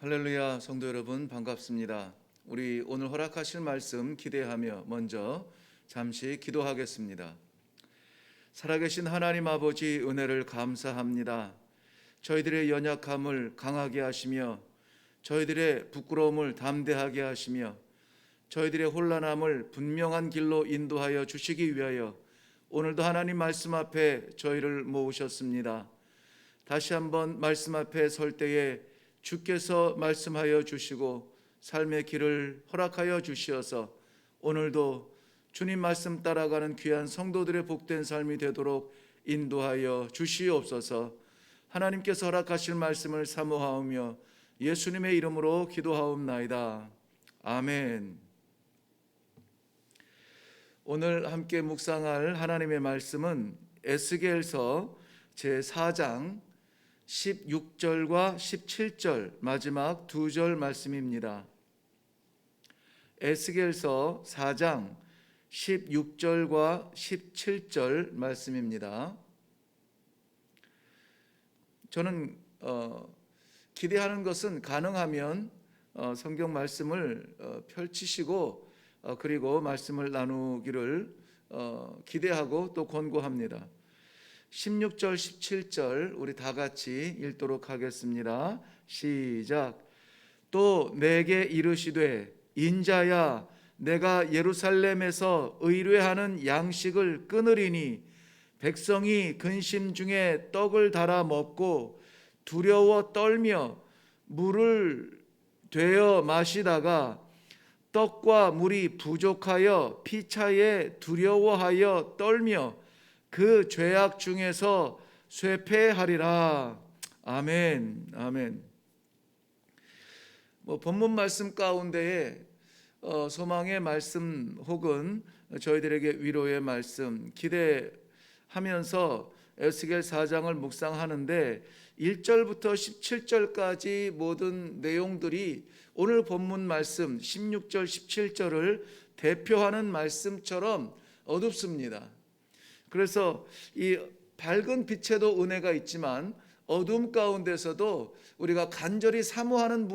할렐루야, 성도 여러분 반갑습니다. 우리 오늘 허락하실 말씀 기대하며 먼저 잠시 기도하겠습니다. 살아계신 하나님 아버지, 은혜를 감사합니다. 저희들의 연약함을 강하게 하시며 저희들의 부끄러움을 담대하게 하시며 저희들의 혼란함을 분명한 길로 인도하여 주시기 위하여 오늘도 하나님 말씀 앞에 저희를 모으셨습니다. 다시 한번 말씀 앞에 설 때에 주께서 말씀하여 주시고 삶의 길을 허락하여 주시어서 오늘도 주님 말씀 따라가는 귀한 성도들의 복된 삶이 되도록 인도하여 주시옵소서. 하나님께서 허락하실 말씀을 사모하오며 예수님의 이름으로 기도하옵나이다. 아멘. 오늘 함께 묵상할 하나님의 말씀은 에스겔서 제4장 16절과 17절 마지막 두 절 말씀입니다. 에스겔서 4장 16절과 17절 말씀입니다. 저는 기대하는 것은 가능하면 성경 말씀을 펼치시고 그리고 말씀을 나누기를 기대하고 또 권고합니다. 16절 17절 우리 다 같이 읽도록 하겠습니다. 시작. 또 내게 이르시되 인자야, 내가 예루살렘에서 의뢰하는 양식을 끊으리니 백성이 근심 중에 떡을 달아 먹고 두려워 떨며 물을 되어 마시다가 떡과 물이 부족하여 피차에 두려워하여 떨며 그 죄악 중에서 쇠폐하리라. 아멘. 아멘. 본문 말씀 가운데에 소망의 말씀 혹은 저희들에게 위로의 말씀 기대하면서 에스겔 4장을 묵상하는데 1절부터 17절까지 모든 내용들이 오늘 본문 말씀 16절 17절을 대표하는 말씀처럼 어둡습니다. 그래서 이 밝은 빛에도 은혜가 있지만 어둠 가운데서도 우리가 간절히 사모하는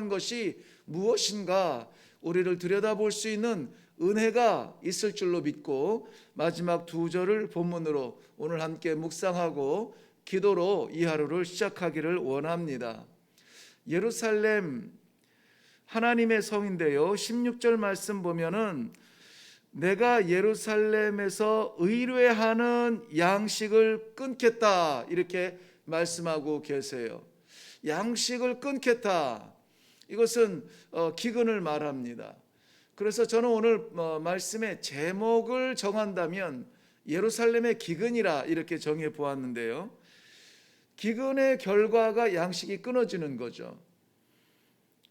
것이 무엇인가 우리를 들여다볼 수 있는 은혜가 있을 줄로 믿고 마지막 두 절을 본문으로 오늘 함께 묵상하고 기도로 이 하루를 시작하기를 원합니다. 예루살렘 하나님의 성인데요. 16절 말씀 보면은 내가 예루살렘에서 의뢰하는 양식을 끊겠다 이렇게 말씀하고 계세요. 양식을 끊겠다. 이것은 기근을 말합니다. 그래서 저는 오늘 말씀의 제목을 정한다면 예루살렘의 기근이라 이렇게 정해 보았는데요. 기근의 결과가 양식이 끊어지는 거죠.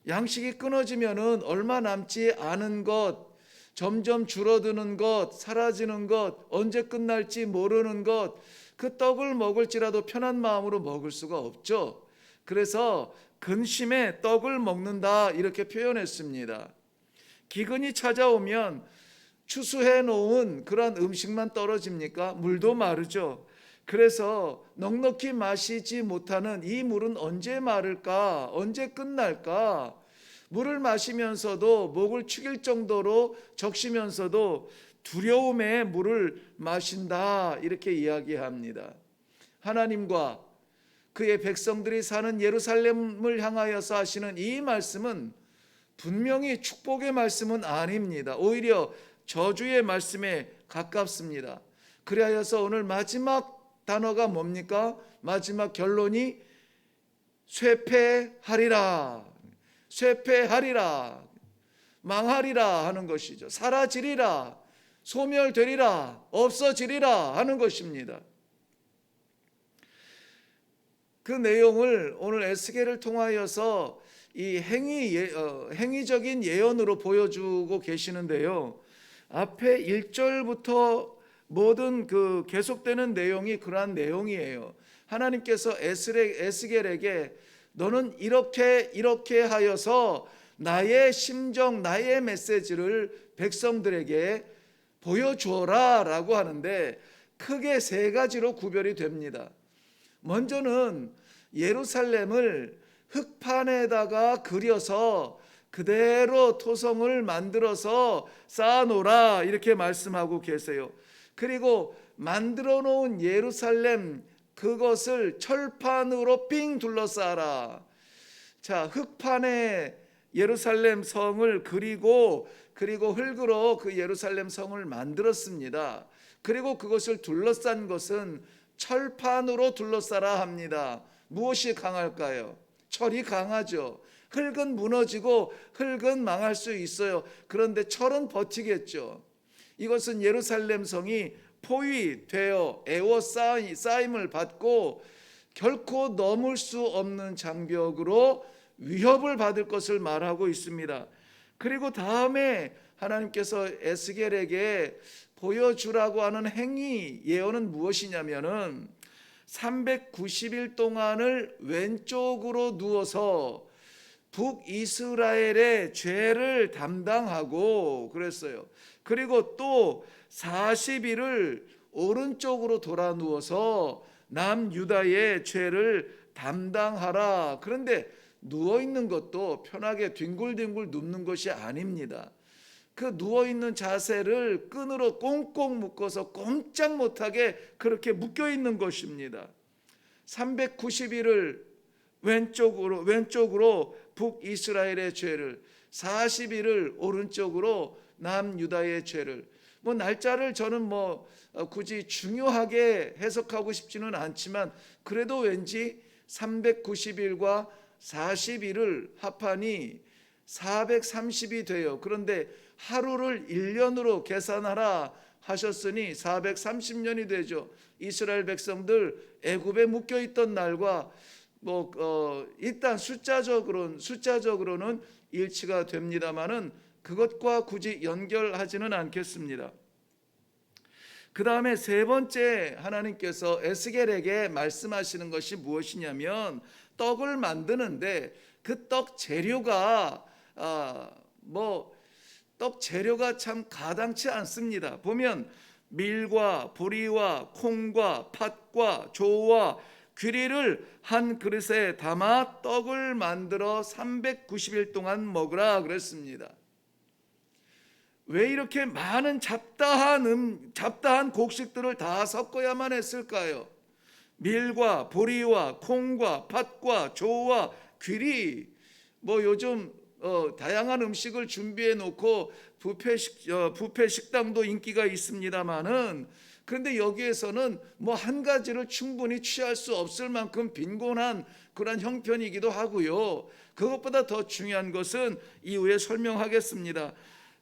양식이 끊어지면은 얼마 남지 않은 것, 점점 줄어드는 것, 사라지는 것, 언제 끝날지 모르는 것, 그 떡을 먹을지라도 편한 마음으로 먹을 수가 없죠. 그래서 근심에 떡을 먹는다 이렇게 표현했습니다. 기근이 찾아오면 추수해 놓은 그런 음식만 떨어집니까? 물도 마르죠. 그래서 넉넉히 마시지 못하는 이 물은 언제 마를까? 언제 끝날까? 물을 마시면서도 목을 축일 정도로 적시면서도 두려움에 물을 마신다 이렇게 이야기합니다. 하나님과 그의 백성들이 사는 예루살렘을 향하여서 하시는 이 말씀은 분명히 축복의 말씀은 아닙니다. 오히려 저주의 말씀에 가깝습니다. 그리하여서 오늘 마지막 단어가 뭡니까? 마지막 결론이 쇠폐하리라. 쇠폐하리라, 망하리라 하는 것이죠. 사라지리라, 소멸되리라, 없어지리라 하는 것입니다. 그 내용을 오늘 에스겔을 통하여서 이 행위적인 예언으로 보여주고 계시는데요. 앞에 1절부터 모든 그 계속되는 내용이 그러한 내용이에요. 하나님께서 에스겔에게 너는 이렇게 하여서 나의 심정, 나의 메시지를 백성들에게 보여주어라 라고 하는데 크게 세 가지로 구별이 됩니다. 먼저는 예루살렘을 흙판에다가 그려서 그대로 토성을 만들어서 쌓아놓으라 이렇게 말씀하고 계세요. 그리고 만들어 놓은 예루살렘 그것을 철판으로 삥 둘러싸라. 자, 흙판에 예루살렘 성을 그리고 흙으로 그 예루살렘 성을 만들었습니다. 그리고 그것을 둘러싼 것은 철판으로 둘러싸라 합니다. 무엇이 강할까요? 철이 강하죠. 흙은 무너지고 흙은 망할 수 있어요. 그런데 철은 버티겠죠. 이것은 예루살렘 성이 포위되어 에워싸임을 받고 결코 넘을 수 없는 장벽으로 위협을 받을 것을 말하고 있습니다. 그리고 다음에 하나님께서 에스겔에게 보여주라고 하는 행위 예언은 무엇이냐면은 390일 동안을 왼쪽으로 누워서 북이스라엘의 죄를 담당하고 그랬어요. 그리고 또 40일을 오른쪽으로 돌아 누워서 남유다의 죄를 담당하라. 그런데 누워있는 것도 편하게 뒹굴뒹굴 눕는 것이 아닙니다. 그 누워있는 자세를 끈으로 꽁꽁 묶어서 꼼짝 못하게 그렇게 묶여있는 것입니다. 390일을 왼쪽으로 북이스라엘의 죄를, 40일을 오른쪽으로 남유다의 죄를. 날짜를 저는 굳이 중요하게 해석하고 싶지는 않지만 그래도 왠지 390일과 40일을 합하니 430이 돼요. 그런데 하루를 1년으로 계산하라 하셨으니 430년이 되죠. 이스라엘 백성들 애굽에 묶여 있던 날과 일단 숫자적으로는 일치가 됩니다만은 그것과 굳이 연결하지는 않겠습니다. 그 다음에 세 번째 하나님께서 에스겔에게 말씀하시는 것이 무엇이냐면 떡을 만드는데 그 떡 재료가 떡 재료가 참 가당치 않습니다. 보면 밀과 보리와 콩과 팥과 조와 귀리를 한 그릇에 담아 떡을 만들어 390일 동안 먹으라 그랬습니다. 왜 이렇게 많은 잡다한 곡식들을 다 섞어야만 했을까요? 밀과 보리와 콩과 팥과 조와 귀리, 요즘 다양한 음식을 준비해 놓고 뷔페 식당도 인기가 있습니다만은, 그런데 여기에서는 한 가지를 충분히 취할 수 없을 만큼 빈곤한 그런 형편이기도 하고요. 그것보다 더 중요한 것은 이후에 설명하겠습니다.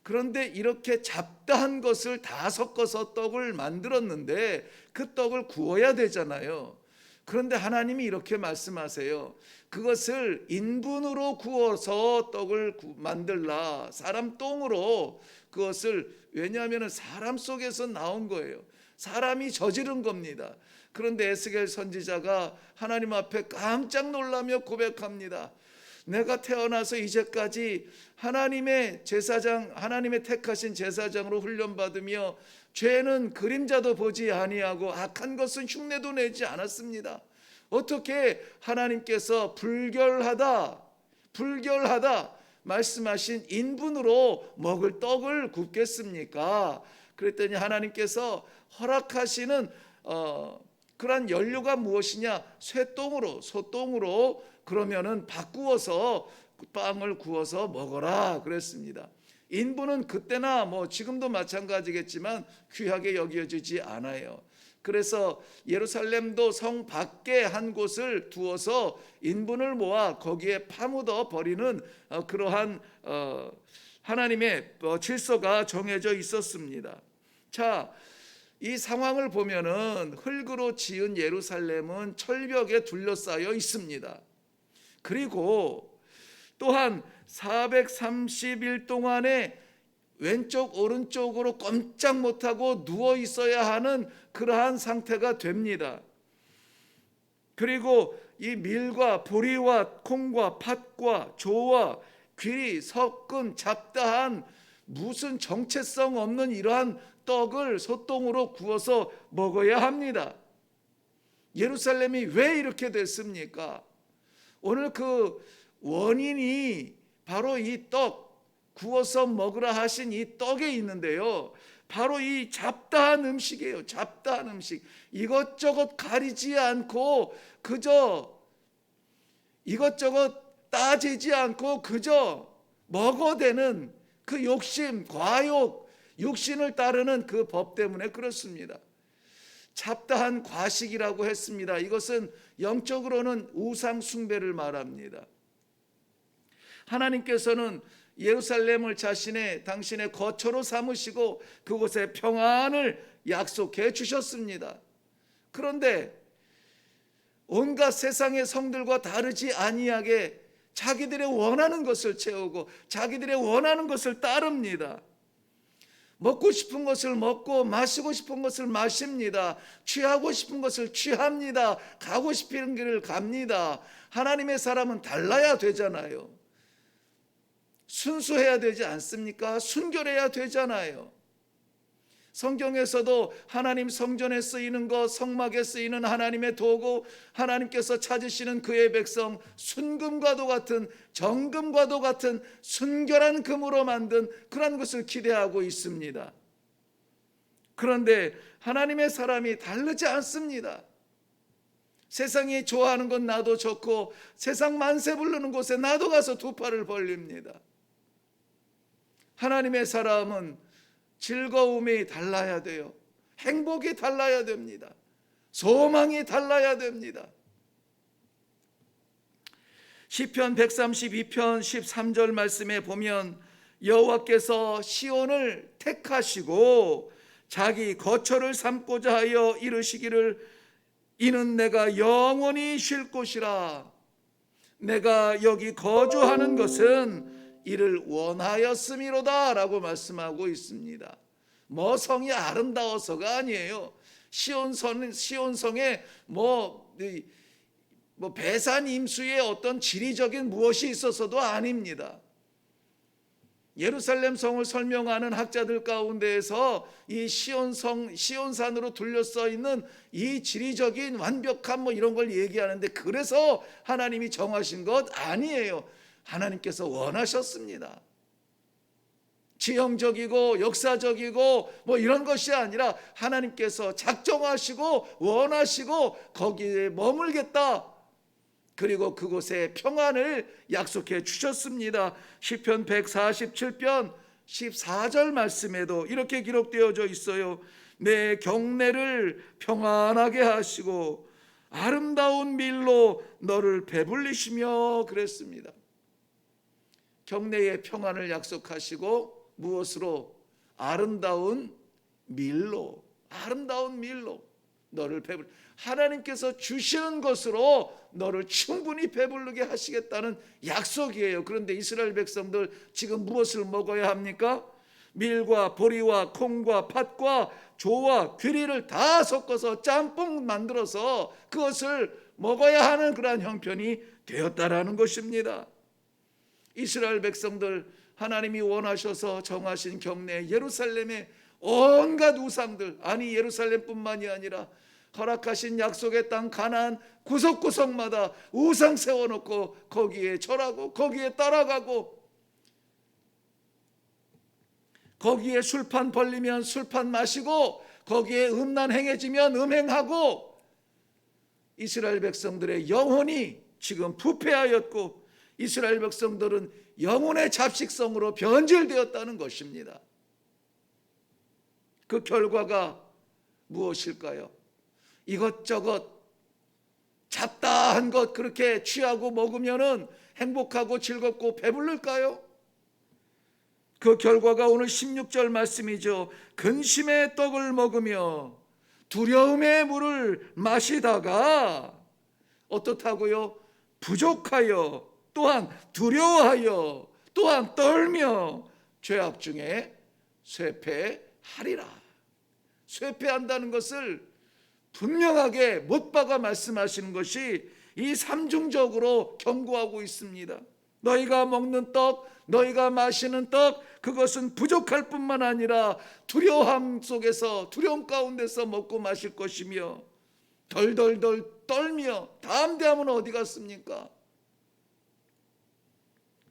그런데 이렇게 잡다한 것을 다 섞어서 떡을 만들었는데 그 떡을 구워야 되잖아요. 그런데 하나님이 이렇게 말씀하세요. 그것을 인분으로 구워서 떡을 만들라. 사람 똥으로 그것을, 왜냐하면 사람 속에서 나온 거예요. 사람이 저지른 겁니다. 그런데 에스겔 선지자가 하나님 앞에 깜짝 놀라며 고백합니다. 내가 태어나서 이제까지 하나님의 제사장, 하나님의 택하신 제사장으로 훈련받으며 죄는 그림자도 보지 아니하고 악한 것은 흉내도 내지 않았습니다. 어떻게 하나님께서 불결하다 말씀하신 인분으로 먹을 떡을 굽겠습니까? 그랬더니 하나님께서 허락하시는 그러한 연료가 무엇이냐? 소똥으로 그러면은 바꾸어서 빵을 구워서 먹어라 그랬습니다. 인분은 그때나 지금도 마찬가지겠지만 귀하게 여겨지지 않아요. 그래서 예루살렘도 성 밖에 한 곳을 두어서 인분을 모아 거기에 파묻어 버리는 그러한 하나님의 질서가 정해져 있었습니다. 자, 이 상황을 보면은 흙으로 지은 예루살렘은 철벽에 둘러싸여 있습니다. 그리고 또한 430일 동안에 왼쪽 오른쪽으로 꼼짝 못하고 누워 있어야 하는 그러한 상태가 됩니다. 그리고 이 밀과 보리와 콩과 팥과 조와 귀리 섞은 잡다한 무슨 정체성 없는 이러한 떡을 소똥으로 구워서 먹어야 합니다. 예루살렘이 왜 이렇게 됐습니까? 오늘 그 원인이 바로 이 떡, 구워서 먹으라 하신 이 떡에 있는데요, 바로 이 잡다한 음식이에요. 잡다한 음식. 이것저것 가리지 않고 그저 이것저것 따지지 않고 그저 먹어대는 그 욕심, 과욕, 육신을 따르는 그 법 때문에 그렇습니다. 잡다한 과식이라고 했습니다. 이것은 영적으로는 우상 숭배를 말합니다. 하나님께서는 예루살렘을 당신의 거처로 삼으시고 그곳에 평안을 약속해 주셨습니다. 그런데 온갖 세상의 성들과 다르지 아니하게 자기들의 원하는 것을 채우고 자기들의 원하는 것을 따릅니다. 먹고 싶은 것을 먹고 마시고 싶은 것을 마십니다. 취하고 싶은 것을 취합니다. 가고 싶은 길을 갑니다. 하나님의 사람은 달라야 되잖아요. 순수해야 되지 않습니까? 순결해야 되잖아요. 성경에서도 하나님 성전에 쓰이는 것, 성막에 쓰이는 하나님의 도구, 하나님께서 찾으시는 그의 백성, 순금과도 같은, 정금과도 같은 순결한 금으로 만든 그런 것을 기대하고 있습니다. 그런데 하나님의 사람이 다르지 않습니다. 세상이 좋아하는 건 나도 좋고 세상 만세 부르는 곳에 나도 가서 두 팔을 벌립니다. 하나님의 사람은 즐거움이 달라야 돼요. 행복이 달라야 됩니다. 소망이 달라야 됩니다. 시편 132편 13절 말씀에 보면 여호와께서 시온을 택하시고 자기 거처를 삼고자 하여 이르시기를 이는 내가 영원히 쉴 곳이라. 내가 여기 거주하는 것은 이를 원하였음이로다 라고 말씀하고 있습니다. 뭐 성이 아름다워서가 아니에요. 시온성에 뭐 배산 임수의 어떤 지리적인 무엇이 있어서도 아닙니다. 예루살렘 성을 설명하는 학자들 가운데에서 이 시온산으로 둘러싸여 있는 이 지리적인 완벽한 뭐 이런 걸 얘기하는데, 그래서 하나님이 정하신 것 아니에요. 하나님께서 원하셨습니다. 지형적이고 역사적이고 뭐 이런 것이 아니라 하나님께서 작정하시고 원하시고 거기에 머물겠다. 그리고 그곳에 평안을 약속해 주셨습니다. 시편 147편 14절 말씀에도 이렇게 기록되어져 있어요. 내 경내를 평안하게 하시고 아름다운 밀로 너를 배불리시며 그랬습니다. 경내의 평안을 약속하시고 무엇으로? 아름다운 밀로 너를 배불리, 하나님께서 주시는 것으로 너를 충분히 배부르게 하시겠다는 약속이에요. 그런데 이스라엘 백성들 지금 무엇을 먹어야 합니까? 밀과 보리와 콩과 팥과 조와 귀리를 다 섞어서 짬뽕 만들어서 그것을 먹어야 하는 그러한 형편이 되었다라는 것입니다. 이스라엘 백성들, 하나님이 원하셔서 정하신 경내 예루살렘의 온갖 우상들, 아니 예루살렘뿐만이 아니라 허락하신 약속의 땅 가나안 구석구석마다 우상 세워놓고 거기에 절하고 거기에 따라가고, 거기에 술판 벌리면 술판 마시고 거기에 음란 행해지면 음행하고, 이스라엘 백성들의 영혼이 지금 부패하였고 이스라엘 백성들은 영혼의 잡식성으로 변질되었다는 것입니다. 그 결과가 무엇일까요? 이것저것 잡다한 것 그렇게 취하고 먹으면은 행복하고 즐겁고 배부를까요? 그 결과가 오늘 16절 말씀이죠. 근심의 떡을 먹으며 두려움의 물을 마시다가 어떻다고요? 부족하여, 또한 두려워하여, 또한 떨며 죄악 중에 쇠패하리라. 쇠패한다는 것을 분명하게 못 박아 말씀하시는 것이 이 삼중적으로 경고하고 있습니다. 너희가 먹는 떡, 너희가 마시는 떡, 그것은 부족할 뿐만 아니라 두려움 속에서, 두려움 가운데서 먹고 마실 것이며 덜덜덜 떨며, 다음 대함은 어디 갔습니까?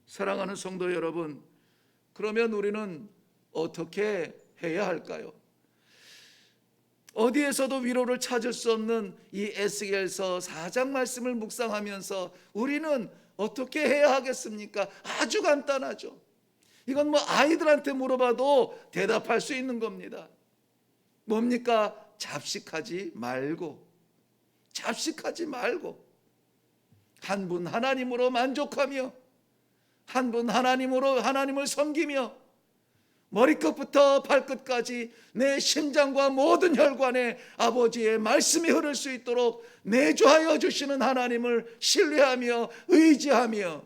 사랑하는 성도 여러분, 그러면 우리는 어떻게 해야 할까요? 어디에서도 위로를 찾을 수 없는 이 에스겔서 4장 말씀을 묵상하면서 우리는 어떻게 해야 하겠습니까? 아주 간단하죠. 이건 뭐 아이들한테 물어봐도 대답할 수 있는 겁니다. 뭡니까? 잡식하지 말고, 잡식하지 말고 한 분 하나님으로 만족하며 한 분 하나님으로 하나님을 섬기며 머리끝부터 발끝까지 내 심장과 모든 혈관에 아버지의 말씀이 흐를 수 있도록 내주하여 주시는 하나님을 신뢰하며 의지하며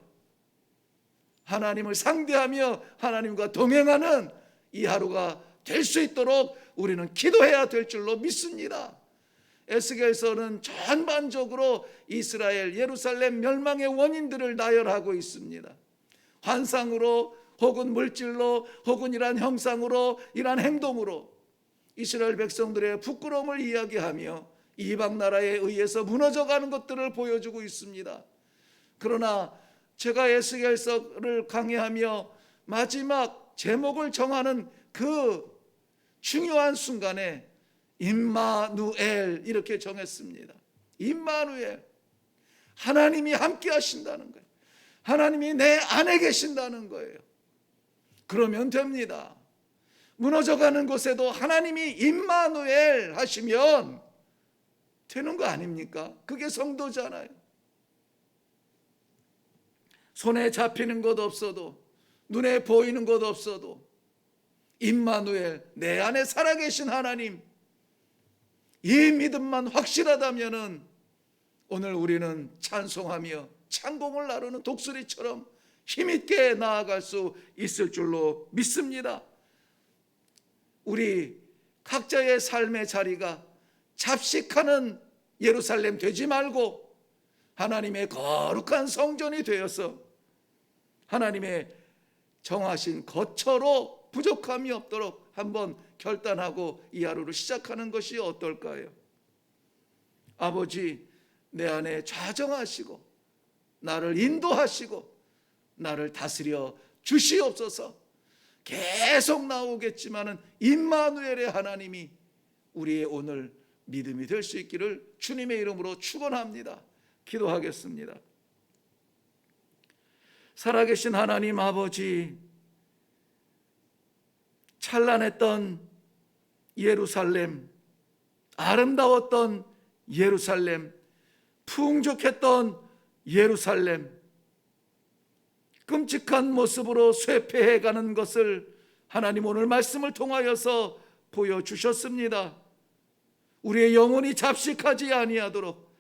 하나님을 상대하며 하나님과 동행하는 이 하루가 될 수 있도록 우리는 기도해야 될 줄로 믿습니다. 에스겔서는 전반적으로 이스라엘 예루살렘 멸망의 원인들을 나열하고 있습니다. 환상으로 혹은 물질로 혹은 이러한 형상으로 이러한 행동으로 이스라엘 백성들의 부끄러움을 이야기하며 이방 나라에 의해서 무너져가는 것들을 보여주고 있습니다. 그러나 제가 에스겔서를 강의하며 마지막 제목을 정하는 그 중요한 순간에 임마누엘 이렇게 정했습니다. 임마누엘, 하나님이 함께 하신다는 거예요. 하나님이 내 안에 계신다는 거예요. 그러면 됩니다. 무너져가는 곳에도 하나님이 임마누엘 하시면 되는 거 아닙니까? 그게 성도잖아요. 손에 잡히는 것 없어도, 눈에 보이는 것 없어도 임마누엘, 내 안에 살아계신 하나님, 이 믿음만 확실하다면은 오늘 우리는 찬송하며 창공을 나누는 독수리처럼 힘있게 나아갈 수 있을 줄로 믿습니다. 우리 각자의 삶의 자리가 잡식하는 예루살렘 되지 말고 하나님의 거룩한 성전이 되어서 하나님의 정하신 거처로 부족함이 없도록 한번 결단하고 이 하루를 시작하는 것이 어떨까요? 아버지, 내 안에 좌정하시고 나를 인도하시고 나를 다스려 주시옵소서. 계속 나오겠지만은 임마누엘의 하나님이 우리의 오늘 믿음이 될 수 있기를 주님의 이름으로 축원합니다. 기도하겠습니다. 살아계신 하나님 아버지, 찬란했던 예루살렘, 아름다웠던 예루살렘, 풍족했던 예루살렘, 끔찍한 모습으로 쇠퇴해가는 것을 하나님 오늘 말씀을 통하여서 보여주셨습니다. 우리의 영혼이 잡식하지 아니하도록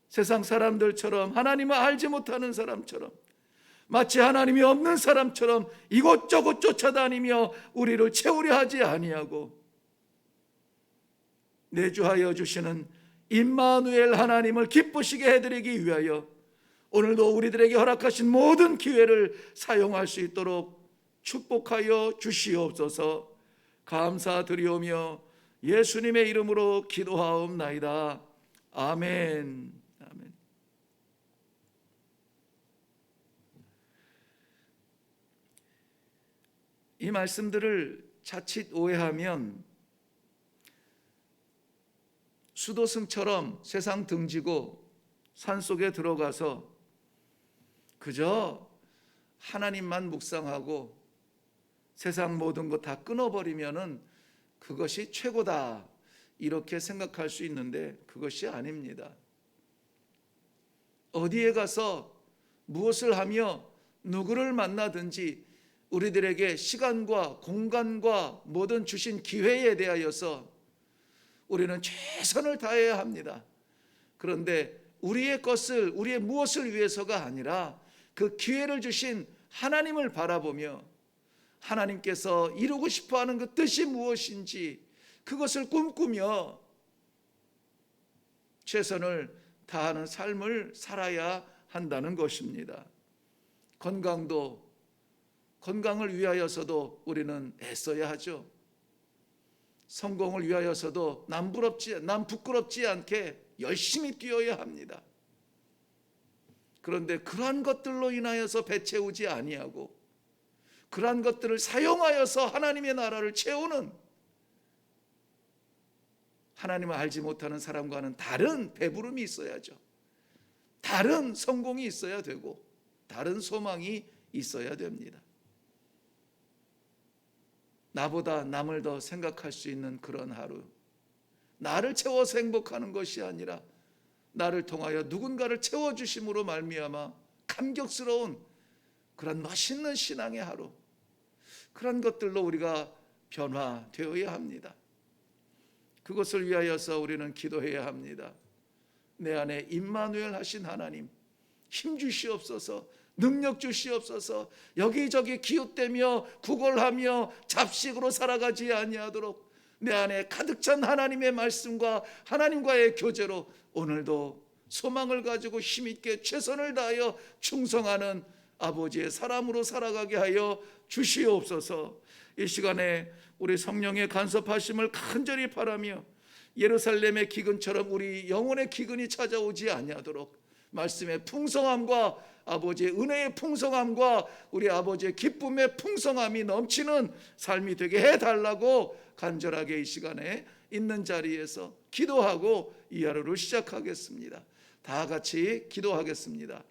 세상 사람들처럼 하나님을 알지 못하는 사람처럼 마치 하나님이 없는 사람처럼 이곳저곳 쫓아다니며 우리를 채우려 하지 아니하고 내주하여 주시는 임마누엘 하나님을 기쁘시게 해드리기 위하여 오늘도 우리들에게 허락하신 모든 기회를 사용할 수 있도록 축복하여 주시옵소서. 감사드리오며 예수님의 이름으로 기도하옵나이다. 아멘. 아멘. 이 말씀들을 자칫 오해하면 수도승처럼 세상 등지고 산속에 들어가서 그저 하나님만 묵상하고 세상 모든 것 다 끊어버리면은 그것이 최고다 이렇게 생각할 수 있는데 그것이 아닙니다. 어디에 가서 무엇을 하며 누구를 만나든지 우리들에게 시간과 공간과 모든 주신 기회에 대하여서 우리는 최선을 다해야 합니다. 그런데 우리의 것을, 우리의 무엇을 위해서가 아니라 그 기회를 주신 하나님을 바라보며 하나님께서 이루고 싶어하는 그 뜻이 무엇인지 그것을 꿈꾸며 최선을 다하는 삶을 살아야 한다는 것입니다. 건강을 위하여서도 우리는 애써야 하죠. 성공을 위하여서도 남 부끄럽지 않게 열심히 뛰어야 합니다. 그런데 그러한 것들로 인하여서 배 채우지 아니하고 그러한 것들을 사용하여서 하나님의 나라를 채우는, 하나님을 알지 못하는 사람과는 다른 배부름이 있어야죠. 다른 성공이 있어야 되고 다른 소망이 있어야 됩니다. 나보다 남을 더 생각할 수 있는 그런 하루, 나를 채워서 행복하는 것이 아니라 나를 통하여 누군가를 채워주심으로 말미암아 감격스러운 그런 멋있는 신앙의 하루, 그런 것들로 우리가 변화되어야 합니다. 그것을 위하여서 우리는 기도해야 합니다. 내 안에 임마누엘 하신 하나님, 힘 주시옵소서, 능력 주시옵소서. 여기저기 기웃대며 구걸하며 잡식으로 살아가지 아니하도록 내 안에 가득 찬 하나님의 말씀과 하나님과의 교제로 오늘도 소망을 가지고 힘있게 최선을 다하여 충성하는 아버지의 사람으로 살아가게 하여 주시옵소서. 이 시간에 우리 성령의 간섭하심을 간절히 바라며 예루살렘의 기근처럼 우리 영혼의 기근이 찾아오지 아니하도록 말씀의 풍성함과 아버지의 은혜의 풍성함과 우리 아버지의 기쁨의 풍성함이 넘치는 삶이 되게 해달라고 간절하게 이 시간에 있는 자리에서 기도하고 이 하루를 시작하겠습니다. 다 같이 기도하겠습니다.